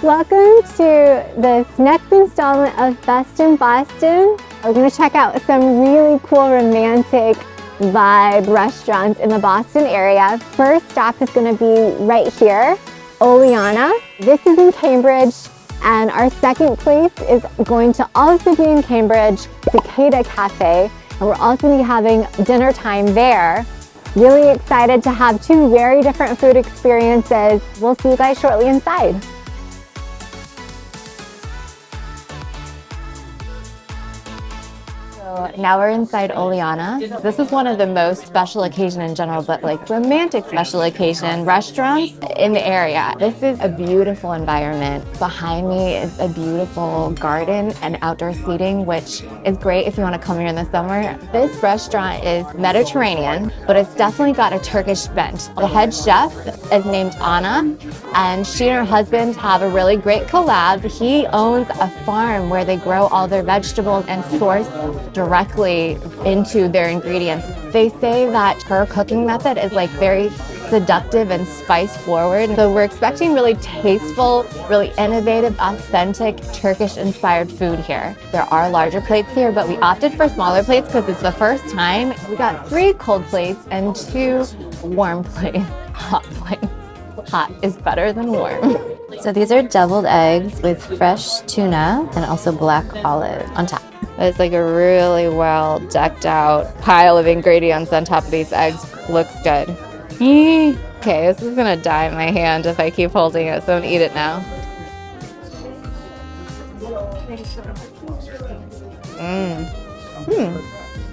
Welcome to this next installment of Best in Boston. We're going to check out some really cool romantic vibe restaurants in the Boston area. First stop is going to be right here, Oleana. This is in Cambridge, and our second place is going to also be in Cambridge, Cicada Cafe, and we're also going to be having dinner time there. Really excited to have two very different food experiences. We'll see you guys shortly inside. So now we're inside Oleana. This is one of the most special occasion in general, but like romantic special occasion restaurants in the area. This is a beautiful environment. Behind me is a beautiful garden and outdoor seating, which is great if you want to come here in the summer. This restaurant is Mediterranean, but it's definitely got a Turkish bent. The head chef is named Anna, and she and her husband have a really great collab. He owns a farm where they grow all their vegetables and source directly into their ingredients. They say that her cooking method is like very seductive and spice forward. So we're expecting really tasteful, really innovative, authentic Turkish inspired food here. There are larger plates here, but we opted for smaller plates because it's the first time. We got 3 cold plates and 2 warm plates, hot plates. Hot is better than warm. So these are deviled eggs with fresh tuna and also black olive on top. It's like a really well decked out pile of ingredients on top of these eggs. Looks good. Okay, this is gonna die in my hand if I keep holding it, so I'm gonna eat it now.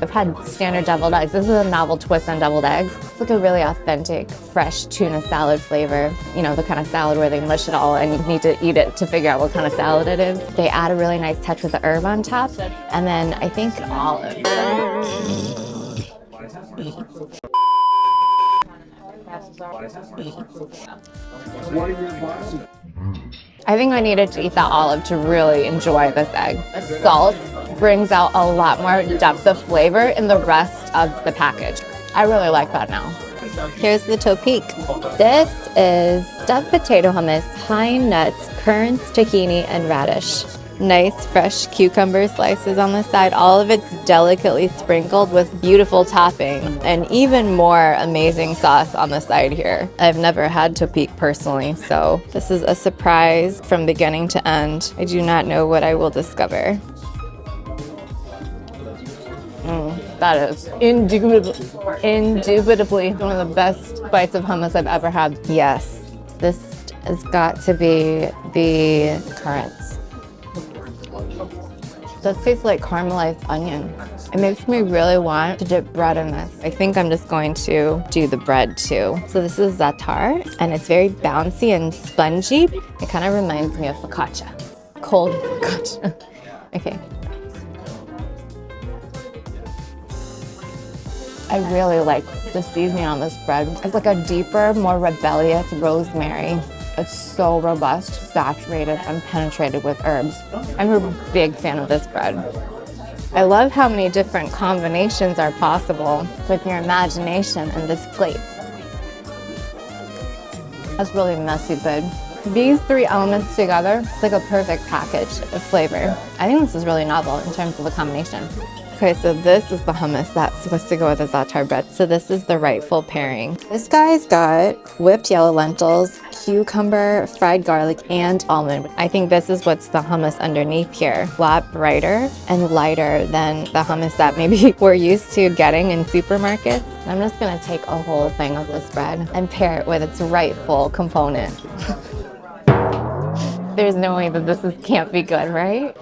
I've had standard deviled eggs. This is a novel twist on deviled eggs. It's like a really authentic, fresh tuna salad flavor. You know, the kind of salad where they mush it all and you need to eat it to figure out what kind of salad it is. They add a really nice touch with the herb on top. And then I think olive. I think I needed to eat that olive to really enjoy this egg. The salt brings out a lot more depth of flavor in the rest of the package. I really like that now. Here's the topik. This is stuffed potato hummus, pine nuts, currants, tahini, and radish. Nice fresh cucumber slices on the side. All of it's delicately sprinkled with beautiful topping and even more amazing sauce on the side here. I've never had topik personally, so this is a surprise from beginning to end. I do not know what I will discover. That is indubitably one of the best bites of hummus I've ever had. Yes, this has got to be the currants. This tastes like caramelized onion. It makes me really want to dip bread in this. I think I'm just going to do the bread too. So this is za'atar, and it's very bouncy and spongy. It kind of reminds me of focaccia. Cold focaccia. Okay. I really like the seasoning on this bread. It's like a deeper, more rebellious rosemary. It's so robust, saturated, and penetrated with herbs. I'm a big fan of this bread. I love how many different combinations are possible with your imagination in this plate. That's really messy good. These 3 elements together, it's like a perfect package of flavor. I think this is really novel in terms of the combination. Okay, so this is the hummus that's supposed to go with the za'atar bread. So this is the rightful pairing. This guy's got whipped yellow lentils, cucumber, fried garlic, and almond. I think this is what's the hummus underneath here. A lot brighter and lighter than the hummus that maybe we're used to getting in supermarkets. I'm just gonna take a whole thing of this bread and pair it with its rightful component. There's no way that this can't be good, right?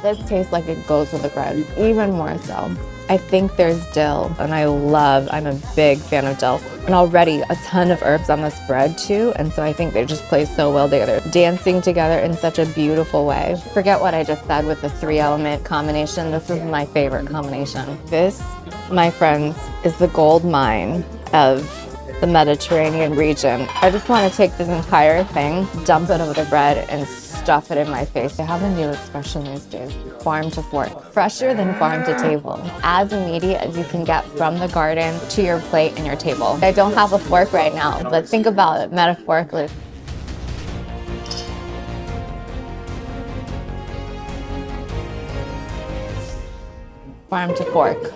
This tastes like it goes with the bread, even more so. I think there's dill, and I'm a big fan of dill. And already a ton of herbs on this bread too, and so I think they just play so well together, dancing together in such a beautiful way. Forget what I just said with the 3-element combination. This is my favorite combination. This, my friends, is the gold mine of the Mediterranean region. I just want to take this entire thing, dump it over the bread, and stuff it in my face. They have a new expression these days, farm to fork. Fresher than farm to table. As immediate as you can get from the garden to your plate and your table. I don't have a fork right now, but think about it metaphorically. Farm to fork.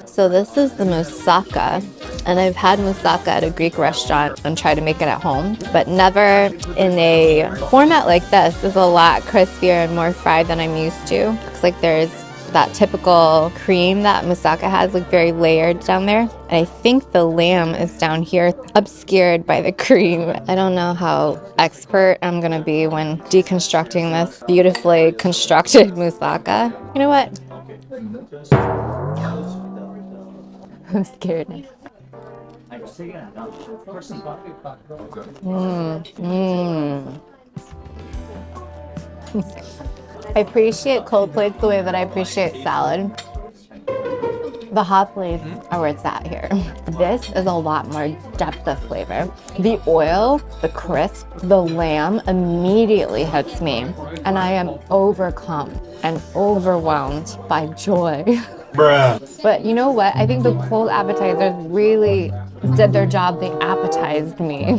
So this is the moussaka, and I've had moussaka at a Greek restaurant and tried to make it at home, but never in a format like this. It's a lot crispier and more fried than I'm used to. Looks like there's that typical cream that moussaka has, like very layered down there. And I think the lamb is down here, obscured by the cream. I don't know how expert I'm gonna be when deconstructing this beautifully constructed moussaka. You know what? I'm scared. I appreciate cold plates the way that I appreciate salad. The hot plates are where it's at here. This is a lot more depth of flavor. The oil, the crisp, the lamb immediately hits me, and I am overcome and overwhelmed by joy. Bruh. But you know what? I think the cold appetizers really did their job. They appetized me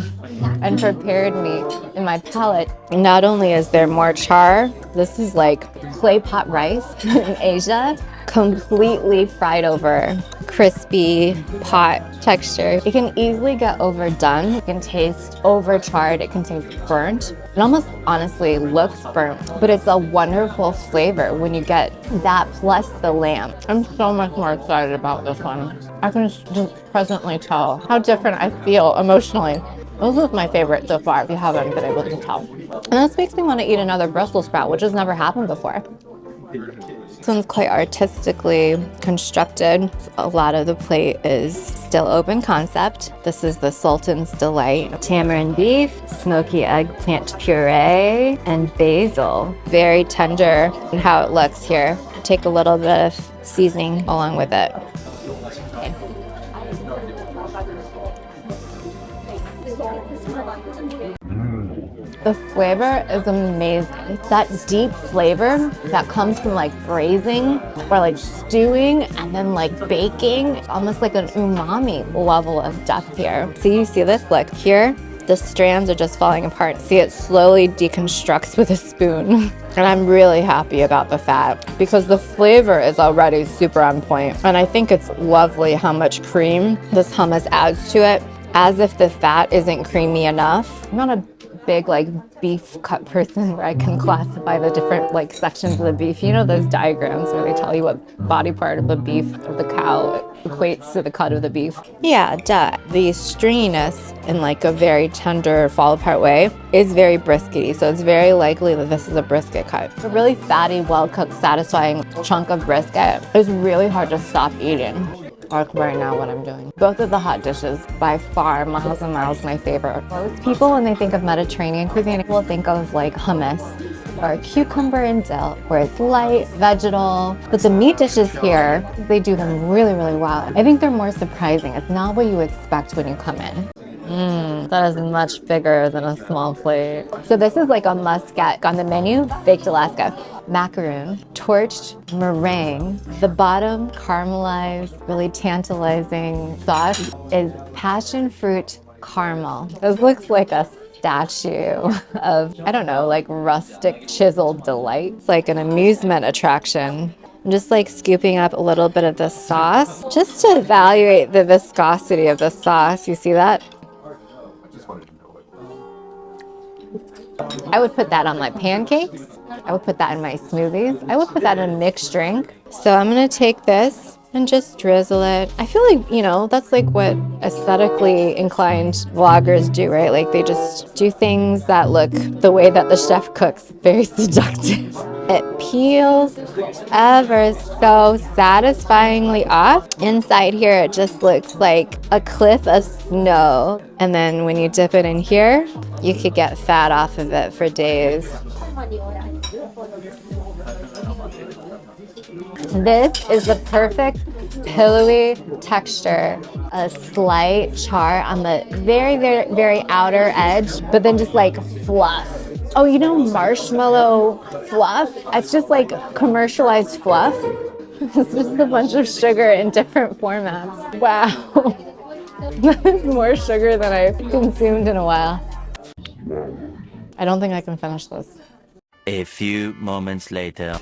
and prepared me in my palate. Not only is there more char, This is like clay pot rice in Asia, completely fried over. crispy pot texture. It can easily get overdone. It can taste overcharred. It can taste burnt. It almost honestly looks burnt, but it's a wonderful flavor when you get that plus the lamb. I'm so much more excited about this one. I can just presently tell how different I feel emotionally. This is my favorite so far, if you haven't been able to tell. And this makes me want to eat another Brussels sprout, which has never happened before. This one's quite artistically constructed. A lot of the plate is still open concept. This is the Sultan's Delight. Tamarind beef, smoky eggplant puree, and basil. Very tender in how it looks here. Take a little bit of seasoning along with it. The flavor is amazing. It's that deep flavor that comes from like braising or like stewing and then like baking, almost like an umami level of depth here. So you see this? Look, here, the strands are just falling apart. See, it slowly deconstructs with a spoon. And I'm really happy about the fat because the flavor is already super on point. And I think it's lovely how much cream this hummus adds to it, as if the fat isn't creamy enough. I'm not a big like beef cut person where I can classify the different like sections of the beef. You know those diagrams where they tell you what body part of the beef of the cow equates to the cut of the beef? Yeah, duh. The stringiness in like a very tender fall apart way is very briskety, so it's very likely that this is a brisket cut. A really fatty, well cooked, satisfying chunk of brisket is really hard to stop eating. Like right now what I'm doing. Both of the hot dishes, by far, miles and miles, my favorite. Most people, when they think of Mediterranean cuisine, will think of like hummus or cucumber and dill, where it's light, vegetal. But the meat dishes here, they do them really, really well. I think they're more surprising. It's not what you expect when you come in. That is much bigger than a small plate. So this is like a must-get on the menu, baked Alaska. Macaroon, torched meringue. The bottom caramelized, really tantalizing sauce is passion fruit caramel. This looks like a statue of, I don't know, like rustic chiseled delight. It's like an amusement attraction. I'm just like scooping up a little bit of the sauce just to evaluate the viscosity of the sauce. You see that? I would put that on my pancakes. I would put that in my smoothies. I would put that in a mixed drink. So I'm gonna take this and just drizzle it. I feel like, you know, that's like what aesthetically inclined vloggers do, right? Like they just do things that look the way that the chef cooks, very seductive. It peels ever so satisfyingly off. Inside here, it just looks like a cliff of snow. And then when you dip it in here, you could get fat off of it for days. This is the perfect pillowy texture. A slight char on the very, very, very outer edge, but then just like fluff Oh, you know marshmallow fluff? It's just like commercialized fluff. It's just a bunch of sugar in different formats. Wow. That is more sugar than I've consumed in a while. I don't think I can finish this. A few moments later.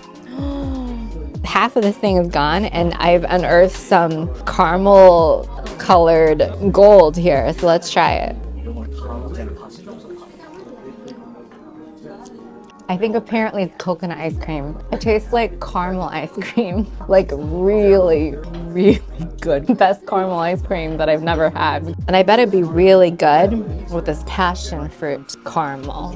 Half of this thing is gone, and I've unearthed some caramel colored gold here. So let's try it. I think apparently it's coconut ice cream. It tastes like caramel ice cream. Like really, really good. Best caramel ice cream that I've never had. And I bet it'd be really good with this passion fruit caramel.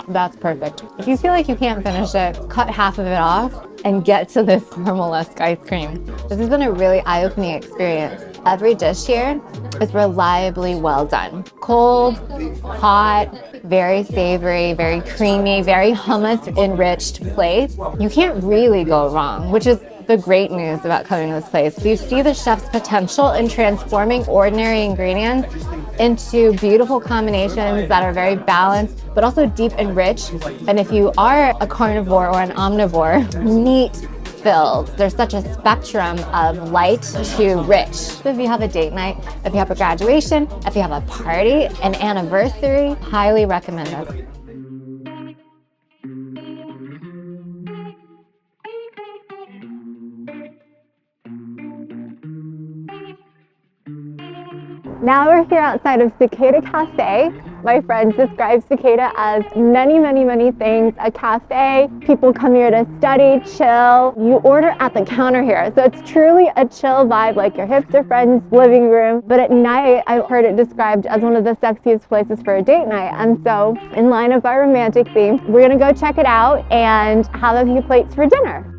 That's perfect. If you feel like you can't finish it, cut half of it off and get to this caramel-esque ice cream. This has been a really eye-opening experience. Every dish here is reliably well done. Cold, hot, very savory, very creamy, very hummus-enriched place. You can't really go wrong, which is the great news about coming to this place. You see the chef's potential in transforming ordinary ingredients into beautiful combinations that are very balanced, but also deep and rich. And if you are a carnivore or an omnivore, meat filled. There's such a spectrum of light to rich. So if you have a date night, if you have a graduation, if you have a party, an anniversary, highly recommend this. Now we're here outside of Cicada Cafe. My friends describe Cicada as many, many, many things. A cafe, people come here to study, chill. You order at the counter here. So it's truly a chill vibe, like your hipster friend's living room. But at night, I've heard it described as one of the sexiest places for a date night. And so in line of our romantic theme, we're gonna go check it out and have a few plates for dinner.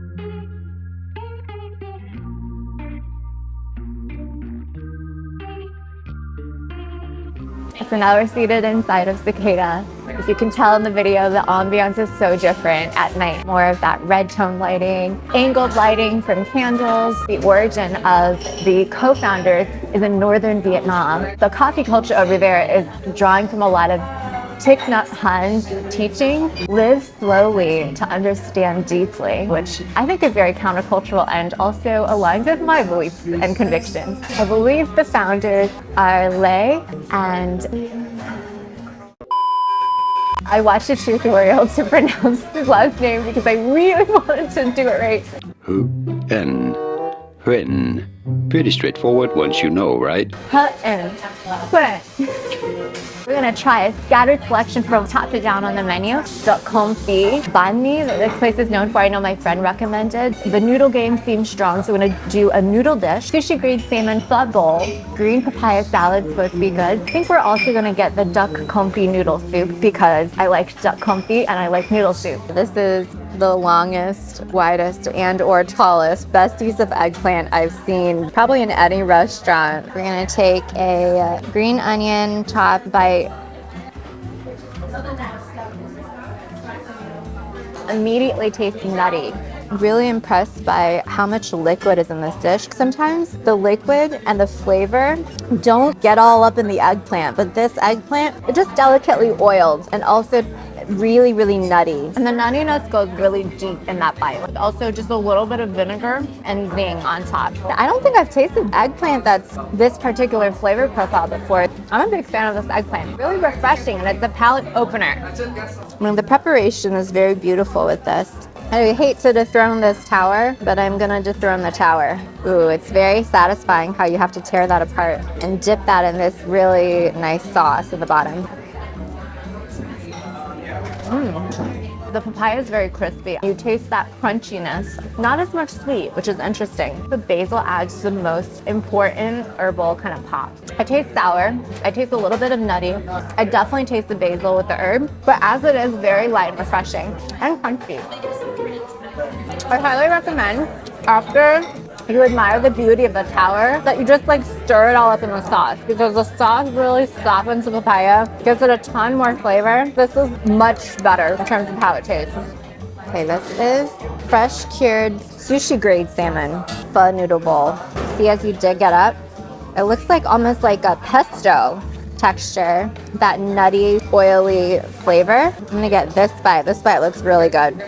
So now we're seated inside of Cicada. As you can tell in the video, the ambiance is so different at night. More of that red tone lighting, angled lighting from candles. The origin of the co-founders is in northern Vietnam. The coffee culture over there is drawing from a lot of Thich Nhat Hanh's teaching. Live slowly to understand deeply, which I think is very countercultural and also aligns with my beliefs and convictions. I believe the founders are Lay, and I watched a tutorial to pronounce his last name because I really wanted to do it right. Huyen. Pretty straightforward once you know, right? We're gonna try a scattered selection from top to down on the menu. The comfy banh mi that this place is known for, I know my friend recommended. The noodle game seems strong, so we're gonna do a noodle dish. Sushi grade salmon pho bowl. Green papaya salad supposed to be good. I think we're also gonna get the duck confit noodle soup because I like duck confit and I like noodle soup. This is the longest, widest, and or tallest, best use of eggplant I've seen probably in any restaurant. We're gonna take a green onion chop bite. Immediately tastes nutty. Really impressed by how much liquid is in this dish. Sometimes the liquid and the flavor don't get all up in the eggplant, but this eggplant, it's just delicately oiled and also really, really nutty. And the nuttiness goes really deep in that bite. Also just a little bit of vinegar and zing on top. I don't think I've tasted eggplant that's this particular flavor profile before. I'm a big fan of this eggplant. Really refreshing, and it's a palate opener. I mean, the preparation is very beautiful with this. I hate to dethrone this tower, but I'm gonna dethrone the tower. Ooh, it's very satisfying how you have to tear that apart and dip that in this really nice sauce at the bottom. The papaya is very crispy. You taste that crunchiness, not as much sweet, which is interesting. The basil adds the most important herbal kind of pop. I taste sour. I taste a little bit of nutty. I definitely taste the basil with the herb, but as it is, very light and refreshing and crunchy. I highly recommend, after you admire the beauty of the tower, that you just like stir it all up in the sauce, because the sauce really softens the papaya, gives it a ton more flavor. This is much better in terms of how it tastes. Okay, this is fresh cured sushi grade salmon pho noodle bowl. See, as you dig it up, it looks like almost like a pesto. texture, that nutty, oily flavor. I'm gonna get this bite. This bite looks really good.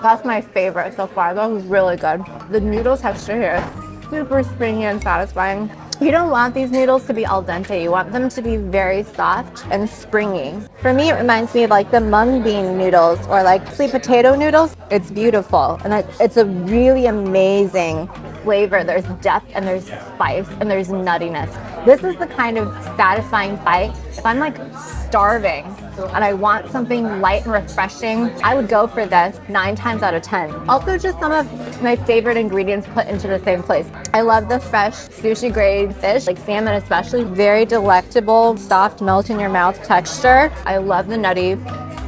That's my favorite so far. That was really good. The noodle texture here is super springy and satisfying. You don't want these noodles to be al dente. You want them to be very soft and springy. For me, it reminds me of like the mung bean noodles or like sweet potato noodles. It's beautiful and it's a really amazing flavor. There's depth and there's spice and there's nuttiness. This is the kind of satisfying bite. If I'm like starving and I want something light and refreshing, I would go for this 9 times out of 10. Also, just some of my favorite ingredients put into the same place. I love the fresh sushi grade fish, like salmon especially. Very delectable, soft, melt in your mouth texture. I love the nutty,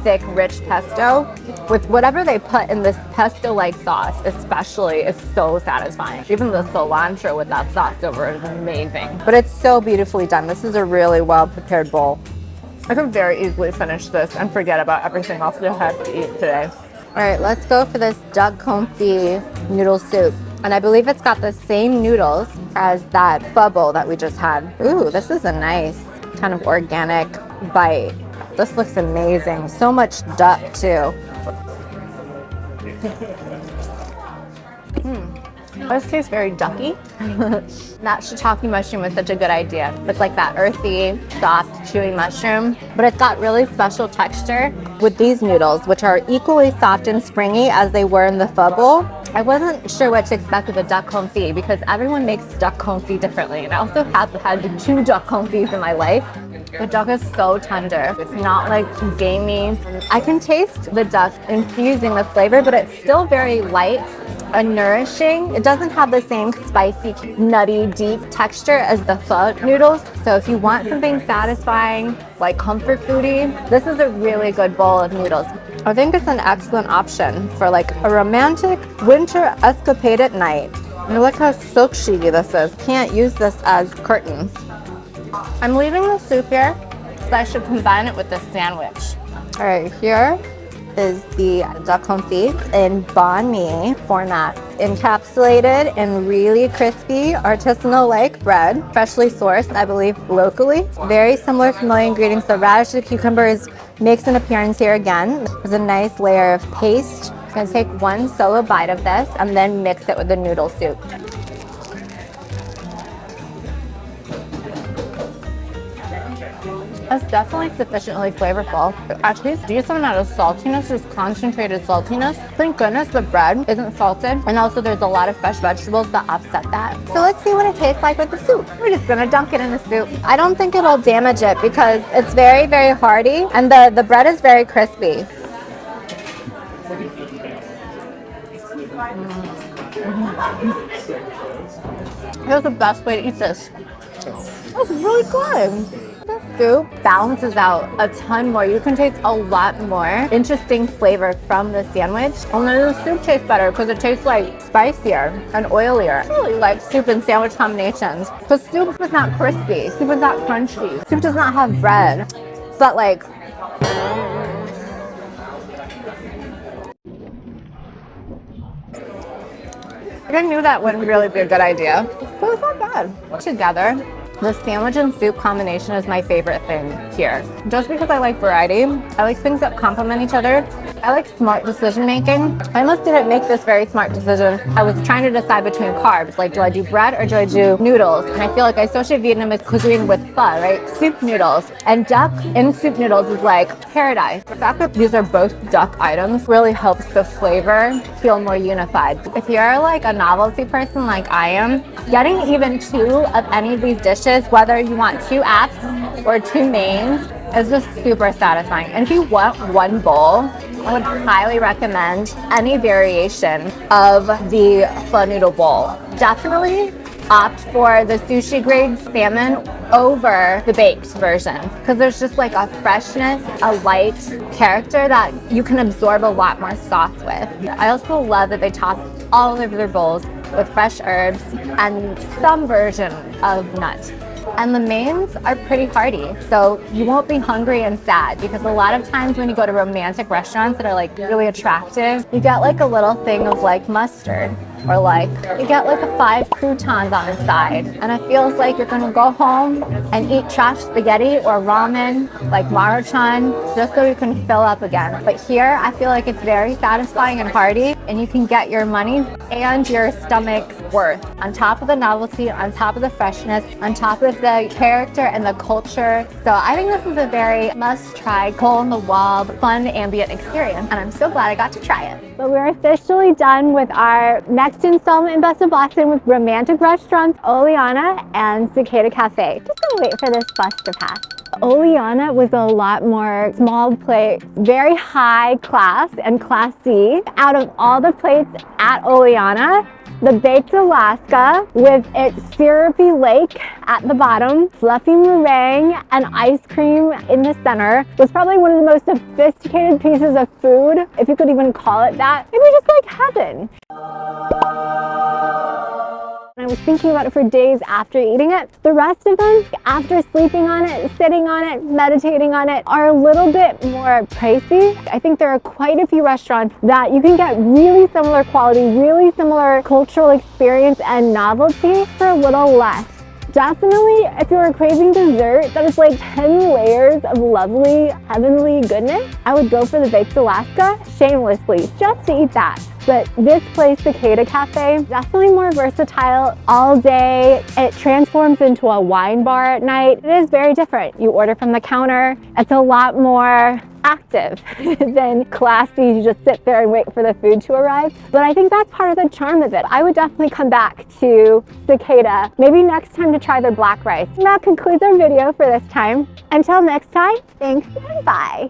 thick, rich pesto. With whatever they put in this pesto-like sauce, especially, is so satisfying. Even the cilantro with that sauce over it is amazing. But it's so beautifully done. This is a really well prepared bowl. I could very easily finish this and forget about everything else that I have to eat today. All right, let's go for this duck confit noodle soup. And I believe it's got the same noodles as that pho bowl that we just had. Ooh, this is a nice kind of organic bite. This looks amazing. So much duck too. This tastes very ducky. That shiitake mushroom was such a good idea. It's like that earthy, soft, chewy mushroom, but it's got really special texture. With these noodles, which are equally soft and springy as they were in the pho bowl, I wasn't sure what to expect with the duck confit because everyone makes duck confit differently. And I also have had 2 duck confits in my life. The duck is so tender. It's not like gamey. I can taste the duck infusing the flavor, but it's still very light and nourishing. It doesn't have the same spicy, nutty, deep texture as the pho noodles. So if you want something satisfying, like comfort foodie, this is a really good bowl of noodles. I think it's an excellent option for like a romantic winter escapade at night. And look how silk sheety this is. Can't use this as curtains. I'm leaving the soup here, so I should combine it with the sandwich. All right, here is the duck confit in banh mi format, encapsulated in really crispy artisanal-like bread, freshly sourced, I believe, locally. Very similar, familiar ingredients. The radish and cucumber makes an appearance here again. There's a nice layer of paste. I'm gonna take one solo bite of this and then mix it with the noodle soup. It's definitely sufficiently flavorful. I taste decent amount of saltiness, just concentrated saltiness. Thank goodness the bread isn't salted. And also there's a lot of fresh vegetables that offset that. So let's see what it tastes like with the soup. We're just gonna dunk it in the soup. I don't think it'll damage it because it's very, very hearty and the bread is very crispy. Here's the best way to eat this. That's really good. The soup Balances out a ton more. You can taste a lot more interesting flavor from the sandwich. And then the soup tastes better because it tastes like spicier and oilier. I really like soup and sandwich combinations because soup is not crispy. Soup is not crunchy. Soup does not have bread. But like, I knew that wouldn't really be a good idea, but it's not bad. Together, the sandwich and soup combination is my favorite thing here. Just because I like variety, I like things that complement each other. I like smart decision making. I almost didn't make this very smart decision. I was trying to decide between carbs, like do I do bread or do I do noodles? And I feel like I associate Vietnamese cuisine with pho, right? Soup noodles. And duck in soup noodles is like paradise. The fact that these are both duck items really helps the flavor feel more unified. If you're like a novelty person like I am, getting even 2 of any of these dishes, whether you want 2 apps or 2 mains, is just super satisfying. And if you want one bowl, I would highly recommend any variation of the pho noodle bowl. Definitely opt for the sushi grade salmon over the baked version because there's just like a freshness, a light character that you can absorb a lot more sauce with. I also love that they top all of their bowls with fresh herbs and some version of nuts. And the mains are pretty hearty, so you won't be hungry and sad, because a lot of times when you go to romantic restaurants that are like really attractive, you get like a little thing of like mustard, or like you get like a 5 croutons on the side, and it feels like you're gonna go home and eat trash spaghetti or ramen like Maruchan just so you can fill up again. But here I feel like it's very satisfying and hearty, and you can get your money and your stomach's worth on top of the novelty, on top of the freshness, on top of the character and the culture. So I think this is a very must-try, hole-in-the-wall, fun ambient experience, and I'm so glad I got to try it. But we're officially done with our next installment in Best of Boston with romantic restaurants, Oleana and Cicada Cafe. Just gonna wait for this bus to pass. Oleana was a lot more small plate, very high class and classy. Out of all the plates at Oleana, the baked Alaska with its syrupy lake at the bottom, fluffy meringue, and ice cream in the center was probably one of the most sophisticated pieces of food, if you could even call it that. It was just like heaven. I was thinking about it for days after eating it. The rest of them, after sleeping on it, sitting on it, meditating on it, are a little bit more pricey. I think there are quite a few restaurants that you can get really similar quality, really similar cultural experience and novelty for a little less. Definitely, if you're craving dessert that is like 10 layers of lovely, heavenly goodness, I would go for the Baked Alaska shamelessly, just to eat that. But this place, Cicada Cafe, definitely more versatile all day. It transforms into a wine bar at night. It is very different. You order from the counter. It's a lot more active than classy. You just sit there and wait for the food to arrive. But I think that's part of the charm of it. I would definitely come back to Cicada, maybe next time to try their black rice. And that concludes our video for this time. Until next time, thanks and bye.